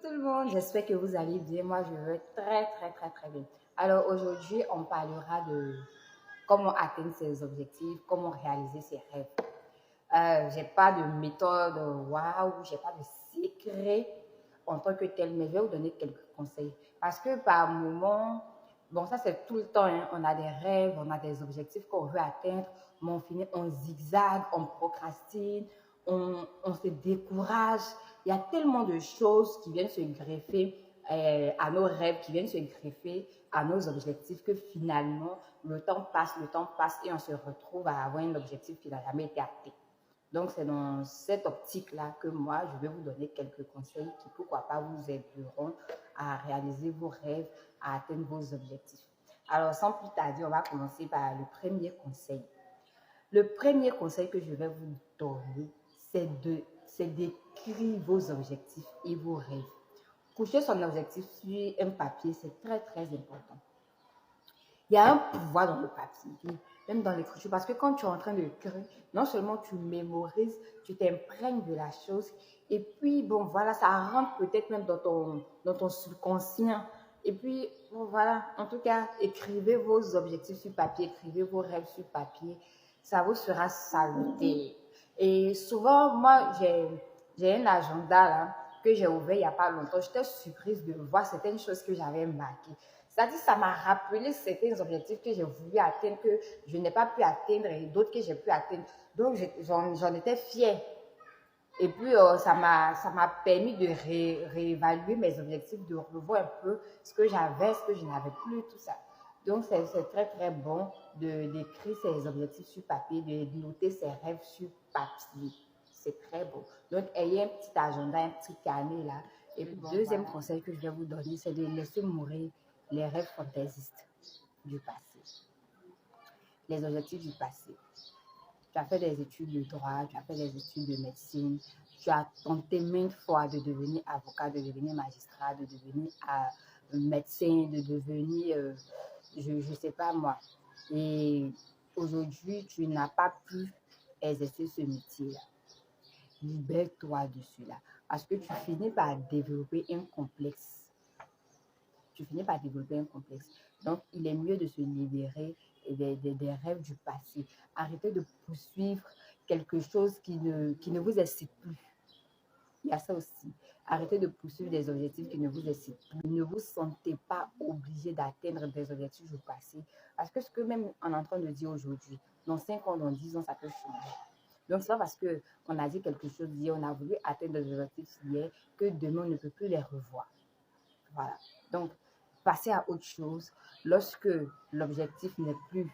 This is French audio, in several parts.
tout le monde, j'espère que vous allez bien. Moi, je vais très bien. Alors aujourd'hui, on parlera de comment atteindre ses objectifs, comment réaliser ses rêves. J'ai pas de méthode, waouh, j'ai pas de secret en tant que tel, mais je vais vous donner quelques conseils. Parce que par moment, bon, ça c'est tout le temps, hein, on a des rêves, on a des objectifs qu'on veut atteindre, mais on finit, on zigzague, on procrastine, on se décourage. Il y a tellement de choses qui viennent se greffer à nos rêves, qui viennent se greffer à nos objectifs que finalement, le temps passe et on se retrouve à avoir un objectif qui n'a jamais été atteint. Donc, c'est dans cette optique-là que moi, je vais vous donner quelques conseils qui, pourquoi pas, vous aideront à réaliser vos rêves, à atteindre vos objectifs. Alors, sans plus tarder, on va commencer par le premier conseil. Le premier conseil que je vais vous donner, c'est d'écrire vos objectifs et vos rêves. Coucher son objectif sur un papier, c'est très important. Il y a un pouvoir dans le papier, même dans l'écriture, parce que quand tu es en train d'écrire, non seulement tu mémorises, tu t'imprègnes de la chose, et puis, bon, voilà, ça rentre peut-être même dans ton subconscient. Et puis, bon, voilà, en tout cas, écrivez vos objectifs sur papier, écrivez vos rêves sur papier, ça vous sera salutaire. Et souvent, moi, j'ai un agenda là, que j'ai ouvert il n'y a pas longtemps. J'étais surprise de voir certaines choses que j'avais marquées. C'est-à-dire, ça m'a rappelé certains objectifs que j'ai voulu atteindre, que je n'ai pas pu atteindre et d'autres que j'ai pu atteindre. Donc, j'en étais fière. Et puis, ça m'a permis de réévaluer mes objectifs, de revoir un peu ce que j'avais, ce que je n'avais plus, tout ça. Donc, c'est très bon d'écrire ses objectifs sur papier, de noter ses rêves sur papier. C'est très beau. Donc, ayez un petit agenda, un petit carnet là. Et puis, deuxième conseil que je vais vous donner, c'est de laisser mourir les rêves fantaisistes du passé, les objectifs du passé. Tu as fait des études de droit, tu as fait des études de médecine, tu as tenté maintes fois de devenir avocat, de devenir magistrat, de devenir médecin, de devenir, je ne sais pas moi. Et aujourd'hui, tu n'as pas pu exercer ce métier-là. Libère-toi de cela. Parce que tu finis par développer un complexe. Donc, il est mieux de se libérer des rêves du passé. Arrêtez de poursuivre quelque chose qui ne vous excite plus. Il y a ça aussi. Arrêtez de poursuivre des objectifs qui ne vous excitent plus. Ne vous sentez pas obligé d'atteindre des objectifs du passé. Parce que ce que même on est en train de dire aujourd'hui, dans 5 ans, dans 10 ans, ça peut changer. Donc, c'est pas parce qu'on a dit quelque chose hier, on a voulu atteindre des objectifs hier, que demain, on ne peut plus les revoir. Voilà. Donc, passer à autre chose lorsque l'objectif n'est plus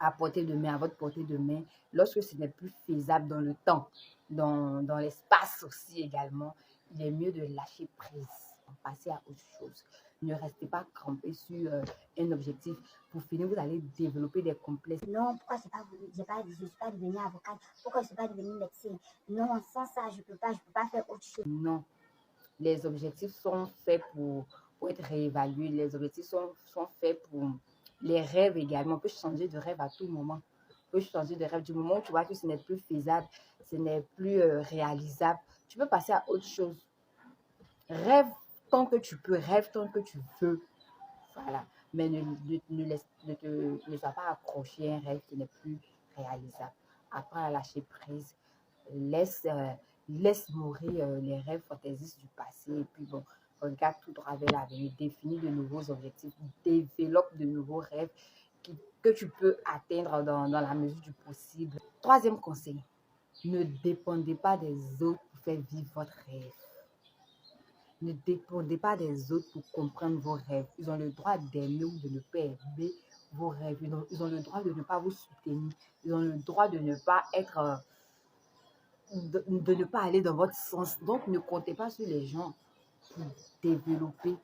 à portée de main, à votre portée de main, lorsque ce n'est plus faisable dans le temps, dans l'espace aussi également, il est mieux de lâcher prise, passer à autre chose. Ne restez pas crampé sur un objectif. Pour finir, vous allez développer des complexes. Non, pourquoi je ne suis pas devenue avocate? Pourquoi je ne suis pas devenue médecin? Non, sans ça, je ne peux pas faire autre chose. Non, les objectifs sont faits pour être réévalués. Les objectifs sont faits pour les rêves également. On peut changer de rêve à tout moment. On peut changer de rêve du moment où tu vois que ce n'est plus faisable, ce n'est plus réalisable. Tu peux passer à autre chose. Rêve tant que tu peux, rêve tant que tu veux. Voilà. Mais ne sois pas accroché à un rêve qui n'est plus réalisable. Apprends à lâcher prise. Laisse mourir les rêves fantaisistes du passé. Et puis bon, regarde tout droit vers l'avenir. Définis de nouveaux objectifs. Développe de nouveaux rêves que tu peux atteindre dans la mesure du possible. Troisième conseil, ne dépendez pas des autres pour faire vivre votre rêve. Ne dépendez pas des autres pour comprendre vos rêves. Ils ont le droit d'aimer ou de ne pas aimer vos rêves. Ils ont le droit de ne pas vous soutenir. Ils ont le droit de ne pas être, de ne pas aller dans votre sens. Donc, ne comptez pas sur les gens pour développer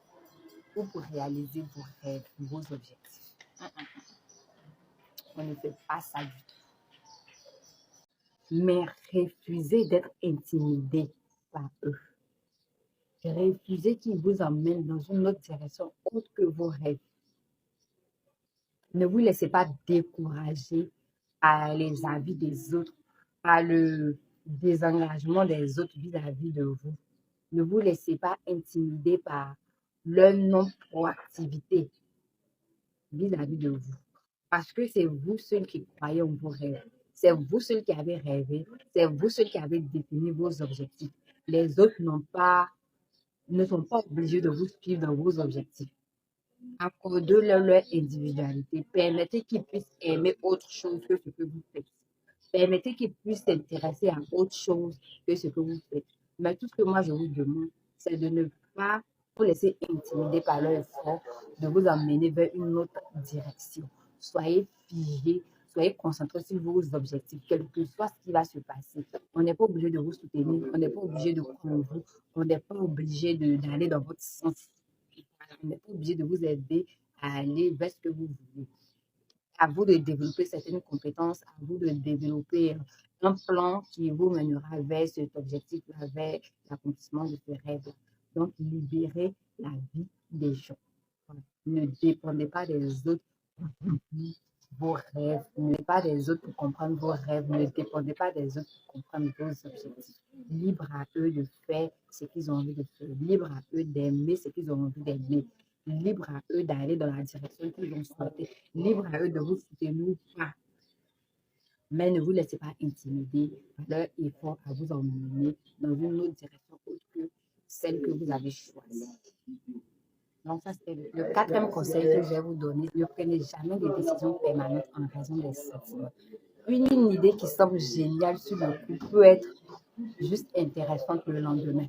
ou pour réaliser vos rêves, vos objectifs. On ne fait pas ça du tout. Mais refusez d'être intimidé par eux. Refusez qu'ils vous emmènent dans une autre direction autre que vos rêves. Ne vous laissez pas décourager par les avis des autres, par le désengagement des autres vis-à-vis de vous. Ne vous laissez pas intimider par leur non-proactivité vis-à-vis de vous. Parce que c'est vous seuls qui croyez en vos rêves. C'est vous seuls qui avez rêvé. C'est vous seuls qui avez défini vos objectifs. Les autres ne sont pas obligés de vous suivre dans vos objectifs. Accordez-leur leur individualité. Permettez qu'ils puissent aimer autre chose que ce que vous faites. Permettez qu'ils puissent s'intéresser à autre chose que ce que vous faites. Mais tout ce que moi je vous demande, c'est de ne pas vous laisser intimider par leur effort, de vous emmener vers une autre direction. Soyez figés, soyez concentrés sur vos objectifs, quel que soit ce qui va se passer. On n'est pas obligé de vous soutenir, on n'est pas obligé de croire en vous, on n'est pas obligé d'aller dans votre sens. On n'est pas obligé de vous aider à aller vers ce que vous voulez. À vous de développer certaines compétences, à vous de développer un plan qui vous mènera vers cet objectif-là, vers l'accomplissement de ce rêve. Donc, libérez la vie des gens. Ne dépendez pas des autres pour vos rêves. Ne dépendez pas des autres pour comprendre vos rêves. Ne dépendez pas des autres pour comprendre vos objectifs. Libre à eux de faire ce qu'ils ont envie de faire. Libre à eux d'aimer ce qu'ils ont envie d'aimer. Libre à eux d'aller dans la direction qu'ils ont souhaité. Libre à eux de vous soutenir ou pas. Mais ne vous laissez pas intimider par leur effort à vous emmener dans une autre direction autre que celle que vous avez choisie. Donc, ça, c'est le quatrième conseil que je vais vous donner. Ne prenez jamais des décisions permanentes en raison des sentiments. Une idée qui semble géniale sur le coup peut être juste intéressante le lendemain.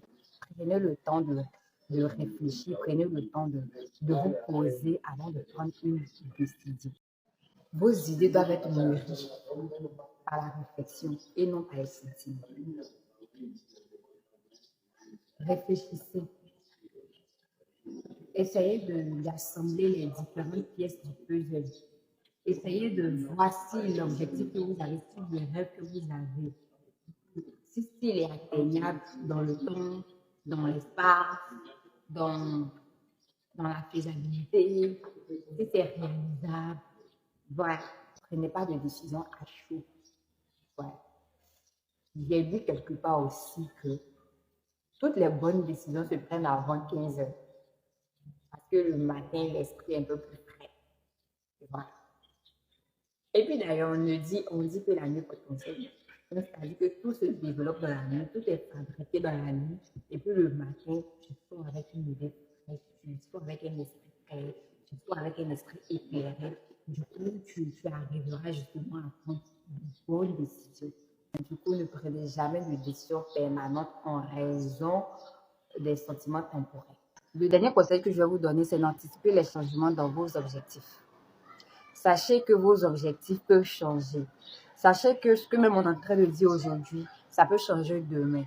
Prenez le temps de réfléchir, prenez le temps de vous poser avant de prendre une décision. Vos idées doivent être mûries par la réflexion et non par les sentiments. Réfléchissez. Essayez d'assembler les différentes pièces du puzzle. Essayez de voir si l'objectif que vous avez, si le rêve que vous avez, s'il est atteignable dans le temps, dans l'espace, dans la faisabilité, si c'est réalisable. Voilà. Prenez pas de décision à chaud. Voilà. J'ai vu quelque part aussi que toutes les bonnes décisions se prennent avant 15 heures. Parce que le matin, l'esprit est un peu plus frais. Voilà. Et puis d'ailleurs, on dit que la nuit porte conseil. C'est-à-dire que tout se développe dans la nuit, tout est fabriqué dans la nuit. Et puis le matin, tu sors avec une idée fraîche, tu sors avec un esprit frais, tu sors avec un esprit éclairé. Du coup, tu arriveras justement à prendre de bonnes décisions. Du coup, ne prenez jamais de décisions permanentes en raison des sentiments temporaires. Le dernier conseil que je vais vous donner, c'est d'anticiper les changements dans vos objectifs. Sachez que vos objectifs peuvent changer. Sachez que ce que même on est en train de dire aujourd'hui, ça peut changer demain.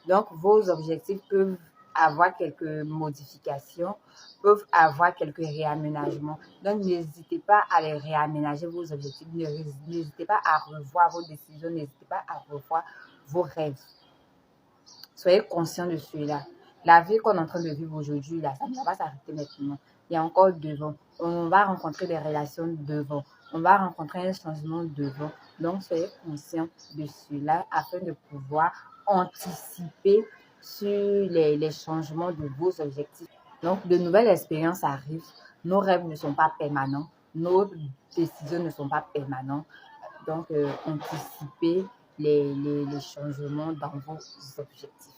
Donc, vos objectifs peuvent avoir quelques modifications, peuvent avoir quelques réaménagements. Donc, n'hésitez pas à les réaménager, vos objectifs. N'hésitez pas à revoir vos décisions. N'hésitez pas à revoir vos rêves. Soyez conscient de cela. La vie qu'on est en train de vivre aujourd'hui, là, ça ne va pas s'arrêter maintenant. Il y a encore devant. On va rencontrer des relations devant. On va rencontrer un changement devant. Donc, soyez conscient de cela afin de pouvoir anticiper sur les changements de vos objectifs. Donc, de nouvelles expériences arrivent. Nos rêves ne sont pas permanents. Nos décisions ne sont pas permanentes. Donc, anticipez les changements dans vos objectifs.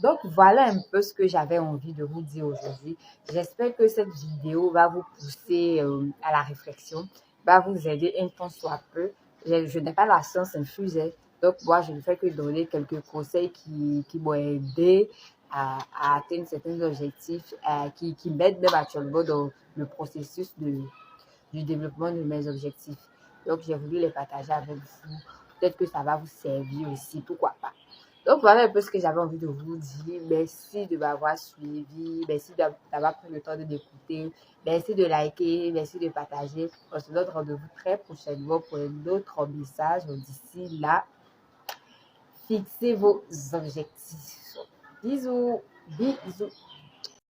Donc, voilà un peu ce que j'avais envie de vous dire aujourd'hui. J'espère que cette vidéo va vous pousser à la réflexion, va vous aider un temps soit peu. Je n'ai pas la science infusée, donc moi, je ne fais que donner quelques conseils qui m'ont aidé à atteindre certains objectifs, qui m'aident même actuellement dans le processus du développement de mes objectifs. Donc, j'ai voulu les partager avec vous. Peut-être que ça va vous servir aussi, pourquoi pas. Donc, voilà un peu ce que j'avais envie de vous dire. Merci de m'avoir suivi. Merci d'avoir pris le temps de m'écouter. Merci de liker. Merci de partager. On se donne rendez-vous très prochainement pour un autre message. D'ici là, fixez vos objectifs. Bisous. Bisous.